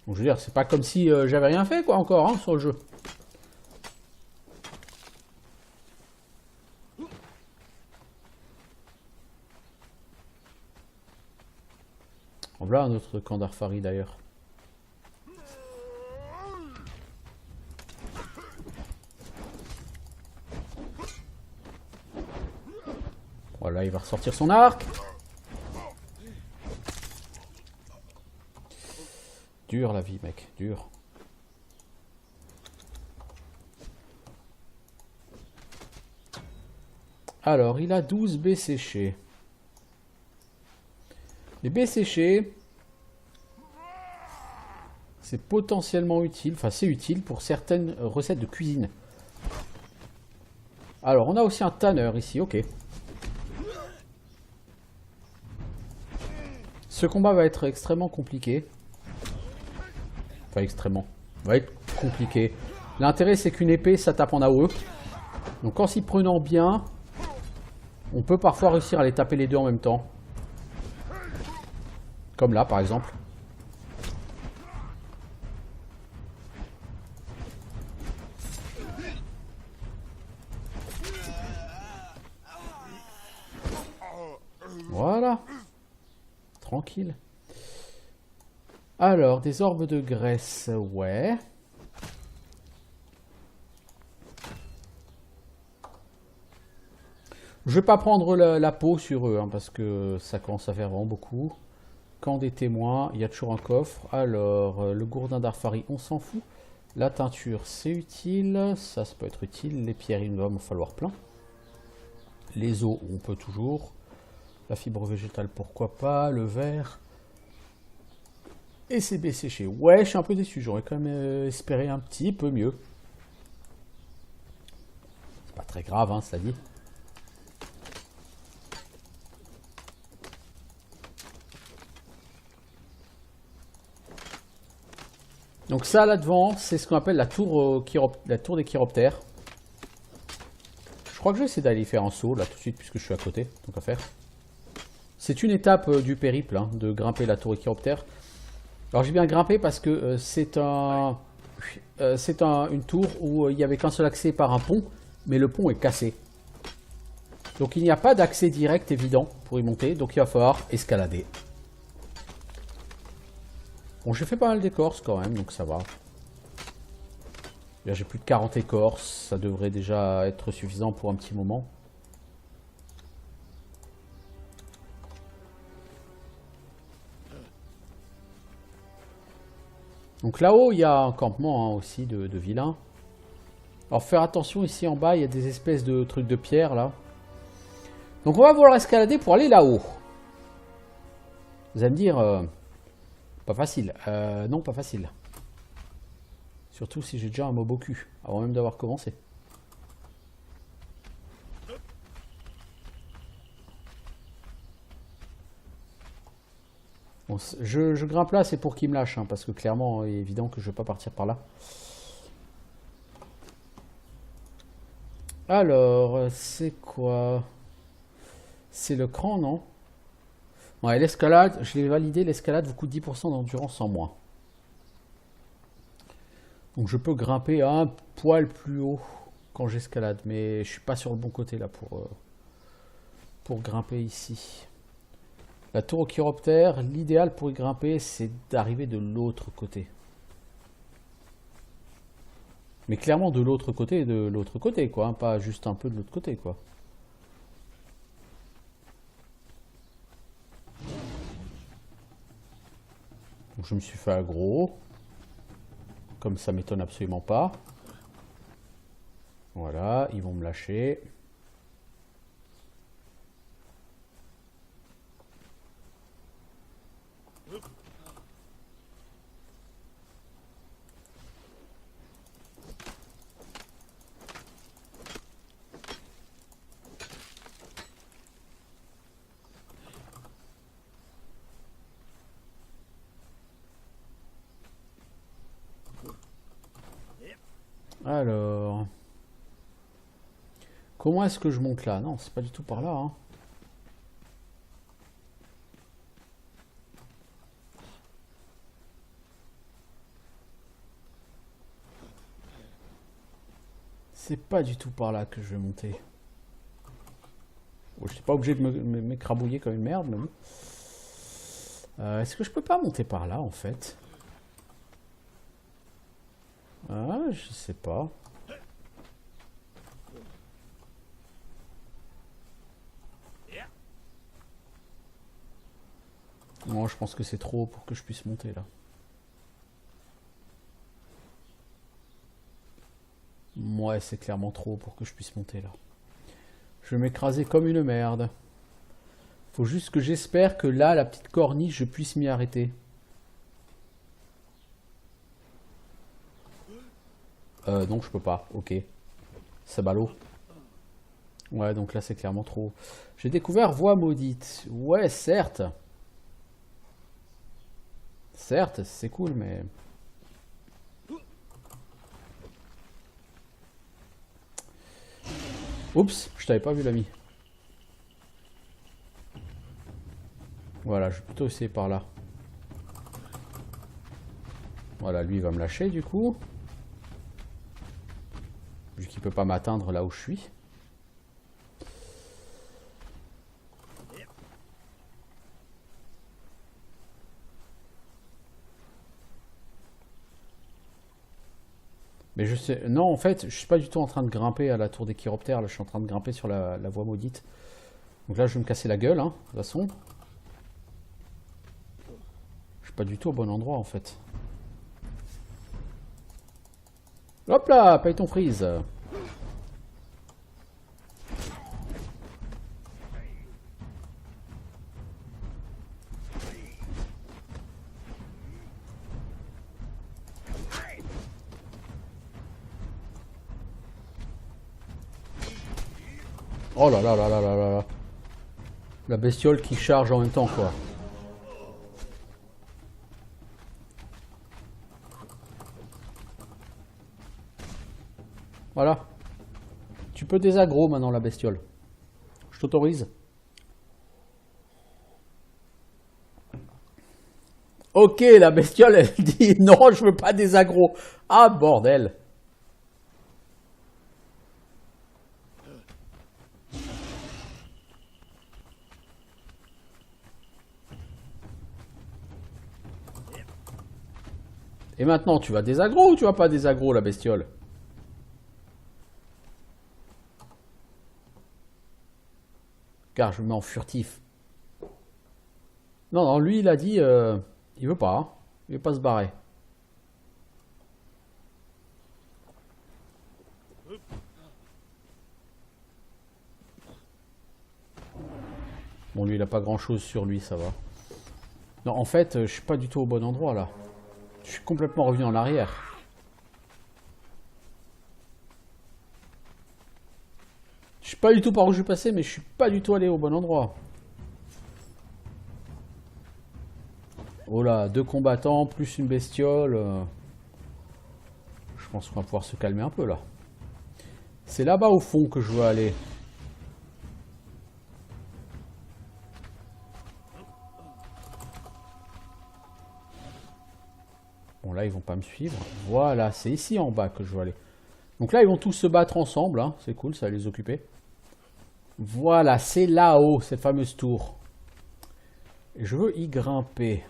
Donc, je veux dire, c'est pas comme si j'avais rien fait quoi encore hein, sur le jeu. Voilà un autre camp d'Arfari d'ailleurs. Voilà, il va ressortir son arc. Dur la vie, mec, dur. Alors, il a 12 baies séchées. Les baies séchées, c'est potentiellement utile, enfin c'est utile pour certaines recettes de cuisine. Alors, on a aussi un tanneur ici, ok. Ce combat va être extrêmement compliqué. Enfin, extrêmement. Va être compliqué. L'intérêt, c'est qu'une épée, ça tape en AOE. Donc, en s'y prenant bien, on peut parfois réussir à les taper les deux en même temps. Comme là, par exemple. Voilà. Tranquille. Alors, des orbes de graisse, ouais. Je vais pas prendre la peau sur eux, hein, parce que ça commence à faire vraiment beaucoup. Camp des témoins, il y a toujours un coffre. Alors, le gourdin d'Arfari, on s'en fout. La teinture, c'est utile. Ça peut être utile. Les pierres, il va me falloir plein. Les os, on peut toujours. La fibre végétale, pourquoi pas. Le verre. Et c'est baies séchées. Ouais, je suis un peu déçu. J'aurais quand même espéré un petit peu mieux. C'est pas très grave, hein, ça dit. Donc ça là devant, c'est ce qu'on appelle la tour, des chiroptères. Je crois que je vais essayer d'aller faire un saut là tout de suite puisque je suis à côté, donc à faire. C'est une étape du périple hein, de grimper la tour des chiroptères. Alors j'ai bien grimpé parce que c'est une tour où il n'y avait qu'un seul accès par un pont, mais le pont est cassé. Donc il n'y a pas d'accès direct évident pour y monter, donc il va falloir escalader. Bon, j'ai fait pas mal d'écorces quand même, donc ça va. J'ai plus de 40 écorces, ça devrait déjà être suffisant pour un petit moment. Donc là-haut, il y a un campement hein, aussi de vilains. Alors faire attention, ici en bas, il y a des espèces de trucs de pierre là. Donc on va vouloir escalader pour aller là-haut. Vous allez me dire... pas facile. Non, pas facile. Surtout si j'ai déjà un mob au cul, avant même d'avoir commencé. Bon, je grimpe là, c'est pour qu'il me lâche, hein, parce que clairement, il est évident que je ne vais pas partir par là. Alors, c'est quoi? C'est le cran, non? Ouais, l'escalade, je l'ai validé, l'escalade vous coûte 10% d'endurance en moins. Donc je peux grimper un poil plus haut quand j'escalade, mais je suis pas sur le bon côté là pour grimper ici. La tour au chiroptère, l'idéal pour y grimper, c'est d'arriver de l'autre côté. Mais clairement de l'autre côté, quoi, hein, pas juste un peu de l'autre côté, quoi. Donc je me suis fait aggro. Comme ça m'étonne absolument pas. Voilà, ils vont me lâcher. Alors, comment est-ce que je monte là? Non, c'est pas du tout par là, hein. C'est pas du tout par là que je vais monter. Bon, je suis pas obligé de m'écrabouiller comme une merde, mais bon. Est-ce que je peux pas monter par là, en fait? Ah, je sais pas. Non, je pense que c'est trop haut pour que je puisse monter là. Ouais, c'est clairement trop haut pour que je puisse monter là. Je vais m'écraser comme une merde. Faut juste que j'espère que là, la petite corniche, je puisse m'y arrêter. Non, je peux pas. Ok. C'est ballot. Ouais, donc là, c'est clairement trop haut. J'ai découvert voie maudite. Ouais, certes. Certes, c'est cool, mais... Oups, je t'avais pas vu l'ami. Voilà, je vais plutôt essayer par là. Voilà, lui il va me lâcher du coup. Vu qu'il peut pas m'atteindre là où je suis. Mais je sais... Non, en fait, je suis pas du tout en train de grimper à la tour des chiroptères. Là, je suis en train de grimper sur la voie maudite. Donc là, je vais me casser la gueule, hein, de toute façon. Je suis pas du tout au bon endroit, en fait. Hop là, paye ton freeze. Oh là là là là là là là. La bestiole qui charge en même temps, quoi. Voilà. Tu peux désaggro maintenant, la bestiole. Je t'autorise. Ok, la bestiole, elle dit non, je veux pas désaggro. Ah, bordel. Et maintenant, tu vas désaggro ou tu vas pas désaggro, la bestiole? Car je me mets en furtif. Non, non, lui, il a dit... il veut pas. Hein. Il veut pas se barrer. Bon, lui, il a pas grand-chose sur lui, ça va. Non, en fait, je suis pas du tout au bon endroit, là. Je suis complètement revenu en arrière. Je sais pas du tout par où je suis passé, mais je suis pas du tout allé au bon endroit. Oh là, 2 combattants, plus une bestiole. Je pense qu'on va pouvoir se calmer un peu, là. C'est là-bas, au fond, que je veux aller. Bon, là, ils vont pas me suivre. Voilà, c'est ici en bas que je veux aller. Donc là, ils vont tous se battre ensemble. Hein. C'est cool, ça va les occuper. Voilà, c'est là-haut, cette fameuse tour. Et je veux y grimper.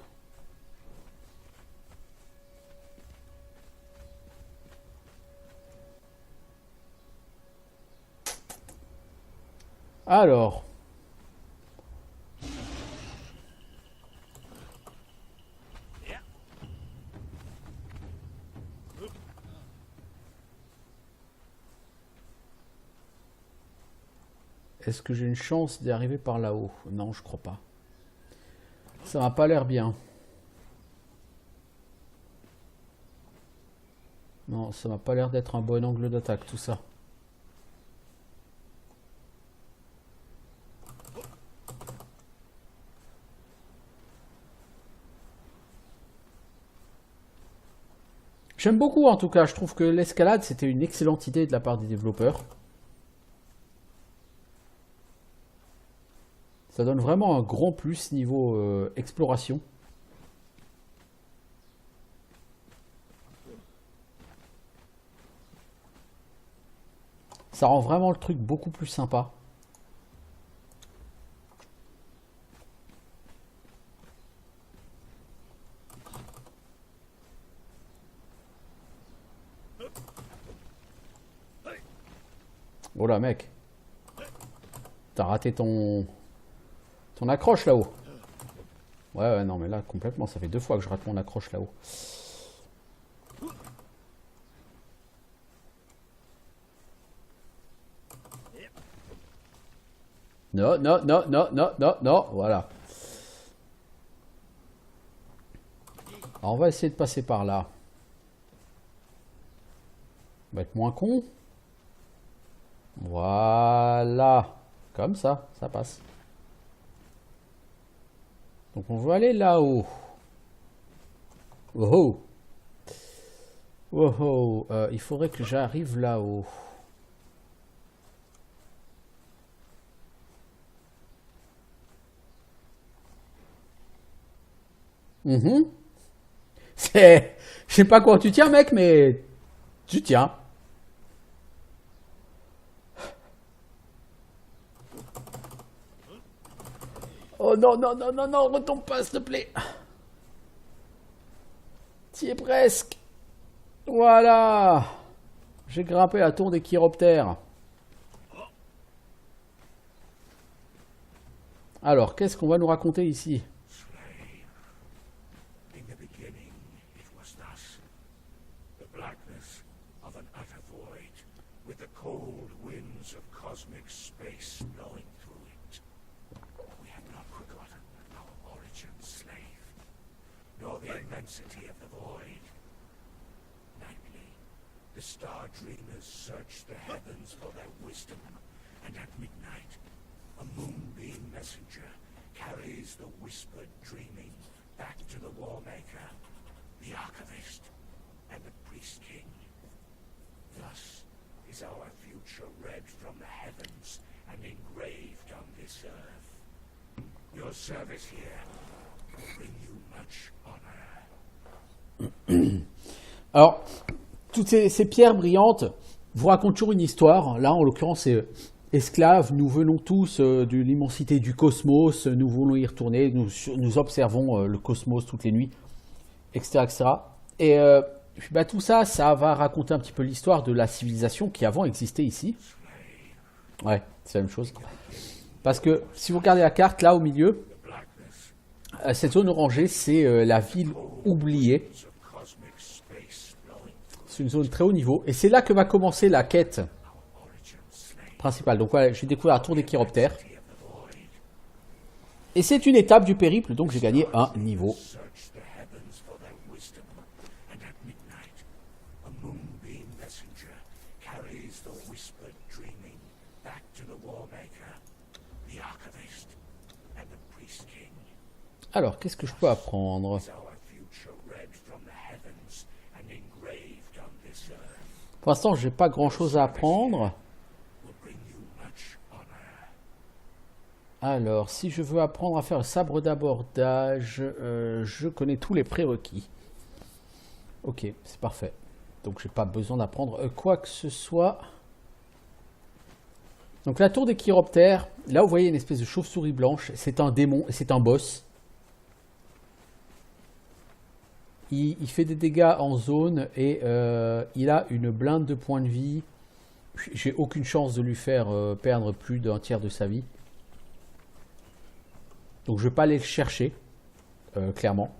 Alors. Est-ce que j'ai une chance d'y arriver par là-haut? Non, je crois pas. Ça m'a pas l'air bien. Non, ça m'a pas l'air d'être un bon angle d'attaque, tout ça. J'aime beaucoup en tout cas, je trouve que l'escalade c'était une excellente idée de la part des développeurs. Ça donne vraiment un grand plus niveau exploration. Ça rend vraiment le truc beaucoup plus sympa. Oh là mec, t'as raté ton accroche là-haut. Ouais, non mais là complètement, ça fait 2 fois que je rate mon accroche là-haut. Non, non, non, non, non, non, non, voilà. Alors on va essayer de passer par là. On va être moins con. Voilà. Comme ça passe. Donc on va aller là-haut. Oh oh. Oh oh. Il faudrait que j'arrive là-haut. C'est... Je sais pas quoi tu tiens mec, mais... Tu tiens. Oh non, non, non, non, non, retombe pas, s'il te plaît. T'y es presque. Voilà. J'ai grimpé la tour des chiroptères. Alors, qu'est-ce qu'on va nous raconter ici? The Star Dreamers searched the heavens for their wisdom, and at midnight, a moonbeam messenger carries the whispered dreaming back to the Warmaker, the Archivist, and the Priest King. Thus is our future read from the heavens and engraved on this earth. Your service here will bring you much honor. Alors, toutes ces pierres brillantes vous racontent toujours une histoire. Là, en l'occurrence, c'est esclaves. Nous venons tous de l'immensité du cosmos. Nous voulons y retourner. Nous observons le cosmos toutes les nuits, etc. etc. Et bah, tout ça, ça va raconter un petit peu l'histoire de la civilisation qui avant existait ici. Ouais, c'est la même chose. Parce que si vous regardez la carte, là au milieu, cette zone orangée, c'est la ville oubliée. C'est une zone très haut niveau. Et c'est là que va commencer la quête principale. Donc voilà, j'ai découvert la tour des chiroptères. Et c'est une étape du périple, donc j'ai gagné un niveau. Alors, qu'est-ce que je peux apprendre ? Pour l'instant, j'ai pas grand chose à apprendre. Alors, si je veux apprendre à faire le sabre d'abordage, je connais tous les prérequis. Ok, c'est parfait. Donc j'ai pas besoin d'apprendre quoi que ce soit. Donc la tour des chiroptères, là vous voyez une espèce de chauve-souris blanche, c'est un démon, c'est un boss. Il fait des dégâts en zone et il a une blinde de points de vie. J'ai aucune chance de lui faire perdre plus d'un tiers de sa vie. Donc je vais pas aller le chercher, clairement.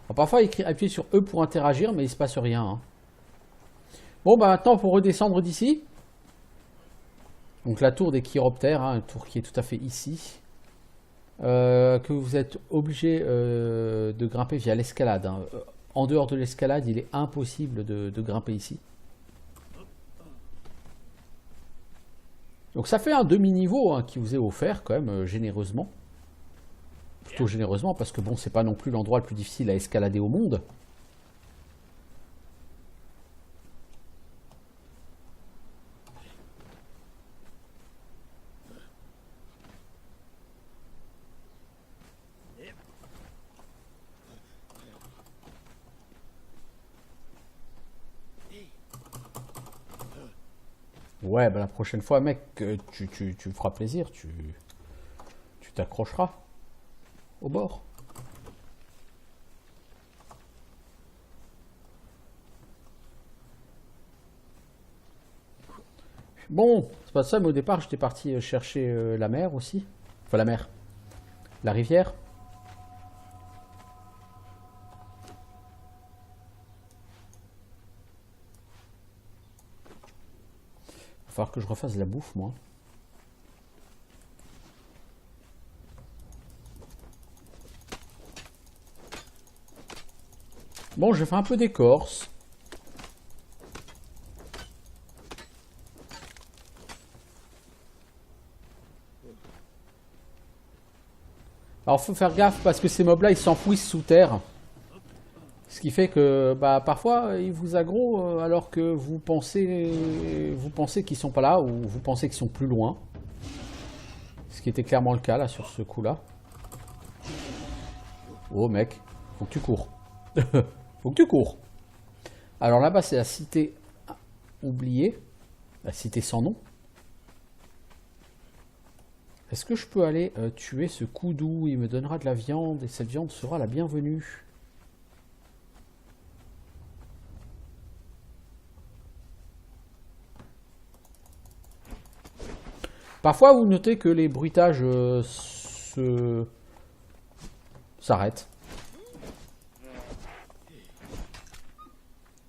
Alors, parfois appuyer sur E pour interagir, mais il se passe rien. Hein. Bon bah maintenant pour redescendre d'ici. Donc la tour des chiroptères, hein, une tour qui est tout à fait ici. Que vous êtes obligé de grimper via l'escalade. Hein. En dehors de l'escalade, il est impossible de grimper ici. Donc ça fait un demi-niveau hein, qui vous est offert quand même généreusement. Plutôt généreusement parce que bon, c'est pas non plus l'endroit le plus difficile à escalader au monde. Ouais, bah la prochaine fois, mec, tu me feras plaisir, tu t'accrocheras au bord. Bon, c'est pas ça, mais au départ, j'étais parti chercher la mer aussi. Enfin, la mer. La rivière. Il va falloir que je refasse de la bouffe, moi. Bon, je fais un peu d'écorce. Alors, faut faire gaffe parce que ces mobs-là, ils s'enfouissent sous terre. Ce qui fait que bah, parfois, ils vous aggro alors que vous pensez qu'ils sont pas là ou vous pensez qu'ils sont plus loin. Ce qui était clairement le cas là sur ce coup-là. Oh mec, faut que tu cours. Faut que tu cours. Alors là-bas, c'est la cité oubliée. La cité sans nom. Est-ce que je peux aller tuer ce koudou? Il me donnera de la viande et cette viande sera la bienvenue. Parfois, vous notez que les bruitages s'arrêtent.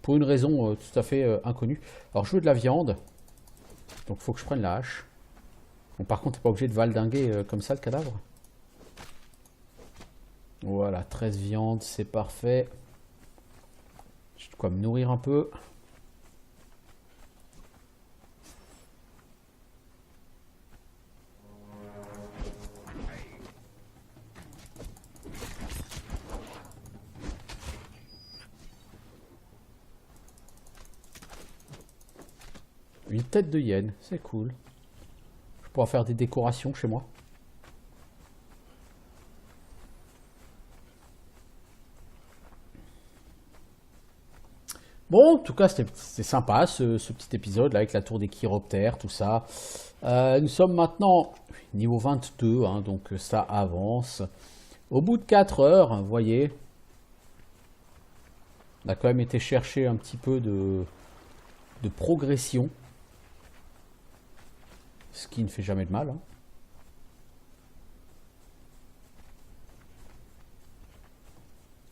Pour une raison tout à fait inconnue. Alors, je veux de la viande. Donc, il faut que je prenne la hache. Bon, par contre, t'es pas obligé de valdinguer comme ça le cadavre. Voilà, 13 viandes, c'est parfait. J'ai de quoi me nourrir un peu. Une tête de hyène, c'est cool. Je pourrais faire des décorations chez moi. Bon, en tout cas, c'était sympa ce petit épisode là avec la tour des chiroptères, tout ça. Nous sommes maintenant niveau 22, hein, donc ça avance. Au bout de 4 heures, vous voyez, on a quand même été chercher un petit peu de progression. Ce qui ne fait jamais de mal. Hein.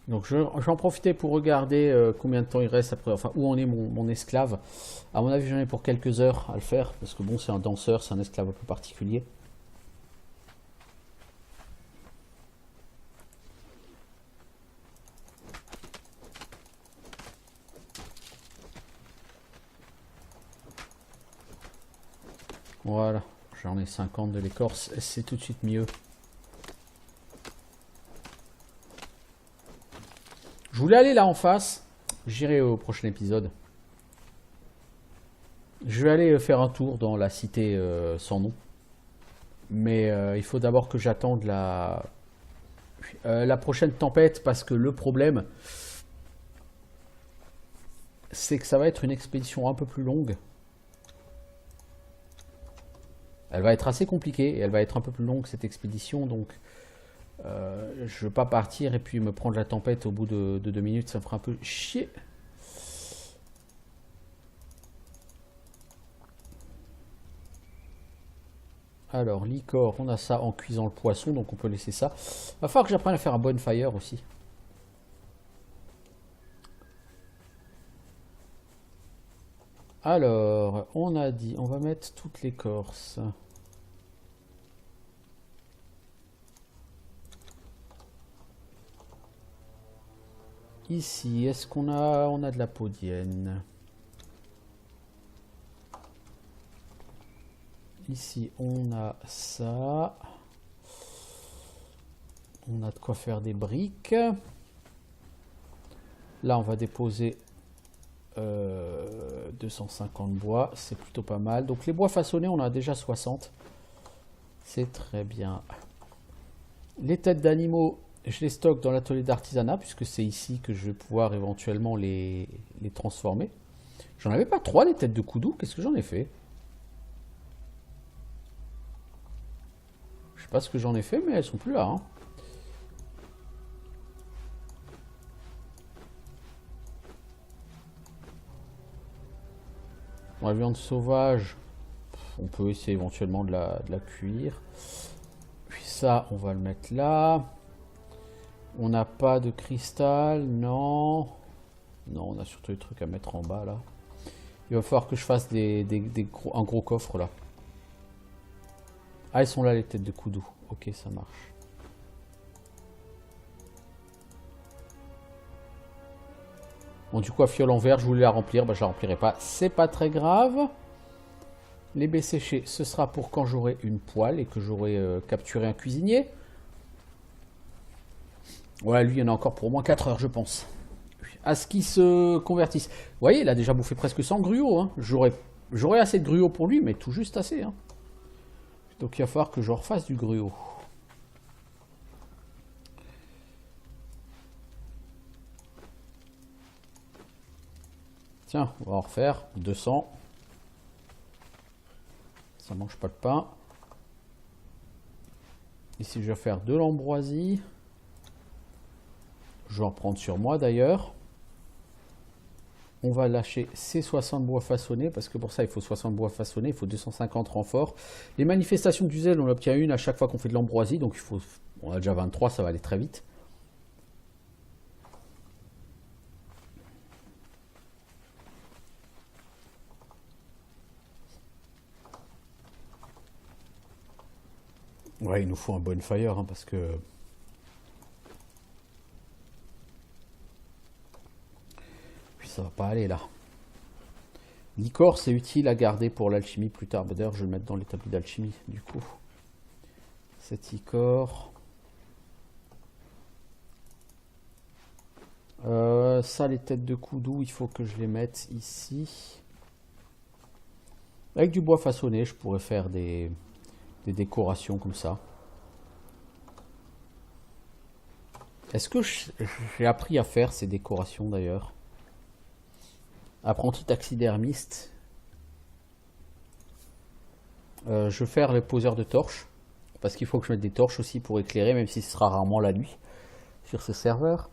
Donc je vais en profiter pour regarder combien de temps il reste après, enfin où en est mon esclave. À mon avis j'en ai pour quelques heures à le faire, parce que bon c'est un danseur, c'est un esclave un peu particulier. Voilà, j'en ai 50 de l'écorce, c'est tout de suite mieux. Je voulais aller là en face, j'irai au prochain épisode. Je vais aller faire un tour dans la cité sans nom. Mais il faut d'abord que j'attende La prochaine tempête, parce que le problème, c'est que ça va être une expédition un peu plus longue. Elle va être assez compliquée et elle va être un peu plus longue cette expédition, donc je ne veux pas partir et puis me prendre la tempête au bout de 2 minutes, ça me fera un peu chier. Alors, licor, on a ça en cuisant le poisson, donc on peut laisser ça. Va falloir que j'apprenne à faire un bonfire aussi. Alors, on a dit, on va mettre toute l'écorce. Ici, est-ce qu'on a... On a de la podienne. Ici, on a ça. On a de quoi faire des briques. Là, on va déposer 250 bois. C'est plutôt pas mal. Donc, les bois façonnés, on a déjà 60. C'est très bien. Les têtes d'animaux, je les stocke dans l'atelier d'artisanat, puisque c'est ici que je vais pouvoir éventuellement les transformer. J'en avais pas 3, les têtes de Koudou. Qu'est-ce que j'en ai fait? Je sais pas ce que j'en ai fait, mais elles sont plus là. Hein. Bon, la viande sauvage, on peut essayer éventuellement de la cuire. Puis ça, on va le mettre là. On n'a pas de cristal, non. Non, on a surtout des trucs à mettre en bas là. Il va falloir que je fasse un gros coffre là. Ah, elles sont là les têtes de Koudou. Ok, ça marche. Bon, du coup, à fiole en verre, je voulais la remplir. Bah, je la remplirai pas. C'est pas très grave. Les baies séchées, ce sera pour quand j'aurai une poêle et que j'aurai capturé un cuisinier. Ouais, lui, il y en a encore pour au moins 4 heures, je pense. À ce qu'il se convertisse. Vous voyez, il a déjà bouffé presque 100 gruots. Hein. J'aurai assez de gruots pour lui, mais tout juste assez. Hein. Donc il va falloir que je refasse du gruau. Tiens, on va en refaire 200. Ça mange pas de pain. Ici, je vais faire de l'ambroisie. Je vais en prendre sur moi d'ailleurs. On va lâcher ces 60 bois façonnés, parce que pour ça, il faut 60 bois façonnés, il faut 250 renforts. Les manifestations du zèle, on obtient une à chaque fois qu'on fait de l'ambroisie, donc il faut... On a déjà 23, ça va aller très vite. Ouais, il nous faut un bonfire, hein, parce que... Puis ça va pas aller là. L'icor, c'est utile à garder pour l'alchimie plus tard. D'ailleurs, je vais le mettre dans l'établi d'alchimie, du coup. Cet icor. Ça, les têtes de Koudou, il faut que je les mette ici. Avec du bois façonné, je pourrais faire des décorations comme ça. Est-ce que j'ai appris à faire ces décorations d'ailleurs? Apprenti taxidermiste. Je vais faire les poseurs de torches. Parce qu'il faut que je mette des torches aussi pour éclairer, même si ce sera rarement la nuit sur ce serveur.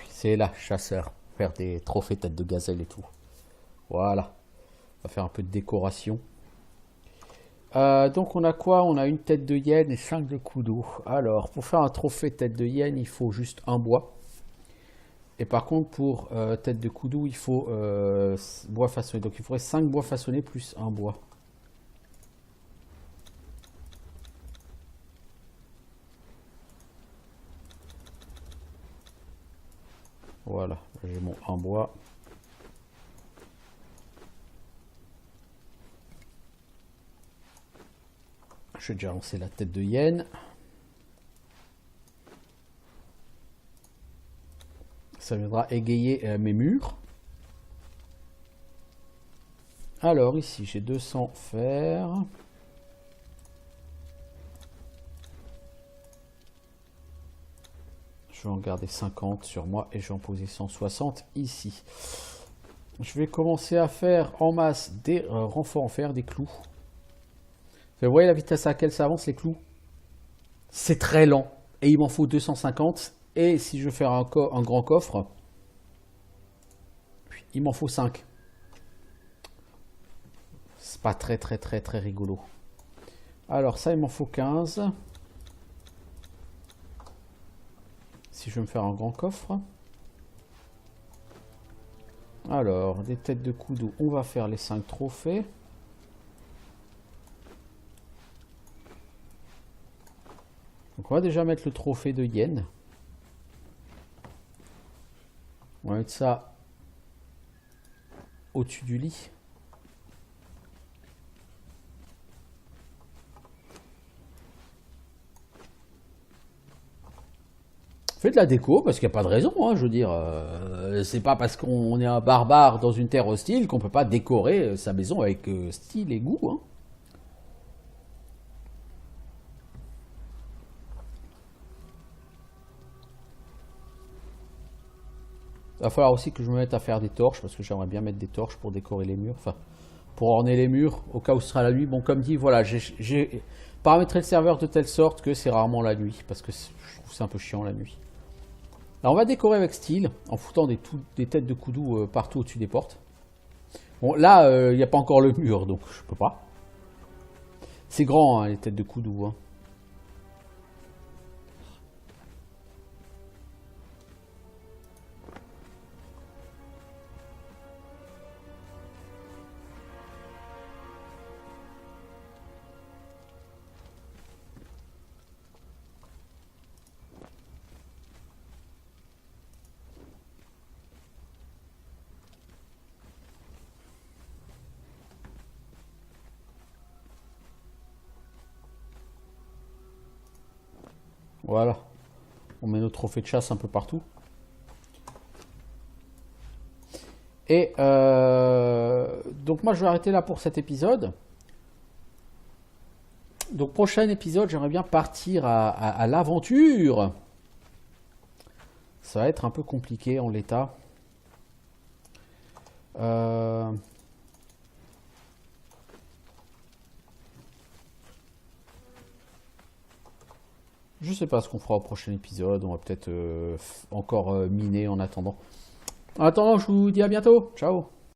C'est là, chasseur. Faire des trophées tête de gazelle et tout. Voilà. On va faire un peu de décoration. Donc on a quoi? On a une tête de hyène et 5 de Koudou. Alors, pour faire un trophée tête de hyène, il faut juste un bois. Et par contre, pour tête de Koudou, il faut bois façonné. Donc il faudrait 5 bois façonnés plus un bois. Voilà, j'ai mon un bois. Je vais déjà lancer la tête de hyène. Ça viendra égayer mes murs. Alors ici j'ai 200 fer. vais en garder 50 sur moi et je vais en poser 160 ici. Je vais commencer à faire en masse des renforts en fer, des clous. Vous voyez la vitesse à laquelle ça avance, les clous? C'est très lent. Et il m'en faut 250. Et si je veux faire un grand coffre, il m'en faut 5. C'est pas très rigolo. Alors ça, il m'en faut 15. Si je veux me faire un grand coffre. Alors, des têtes de couteau, on va faire les 5 trophées. Donc on va déjà mettre le trophée de Yen. On va mettre ça au-dessus du lit. Faites de la déco parce qu'il n'y a pas de raison, hein, je veux dire. C'est pas parce qu'on est un barbare dans une terre hostile qu'on peut pas décorer sa maison avec style et goût. Hein. Il va falloir aussi que je me mette à faire des torches parce que j'aimerais bien mettre des torches pour décorer les murs, enfin pour orner les murs au cas où ce sera la nuit. Bon, comme dit, voilà, j'ai paramétré le serveur de telle sorte que c'est rarement la nuit parce que je trouve c'est un peu chiant la nuit. Alors on va décorer avec style en foutant des têtes de koudou partout au-dessus des portes. Bon, là, il n'y a pas encore le mur donc je peux pas. C'est grand hein, les têtes de koudou. Hein. Voilà, on met nos trophées de chasse un peu partout. Et donc moi je vais arrêter là pour cet épisode. Donc prochain épisode, j'aimerais bien partir à l'aventure. Ça va être un peu compliqué en l'état. Je sais pas ce qu'on fera au prochain épisode. On va peut-être encore miner en attendant. En attendant, je vous dis à bientôt. Ciao.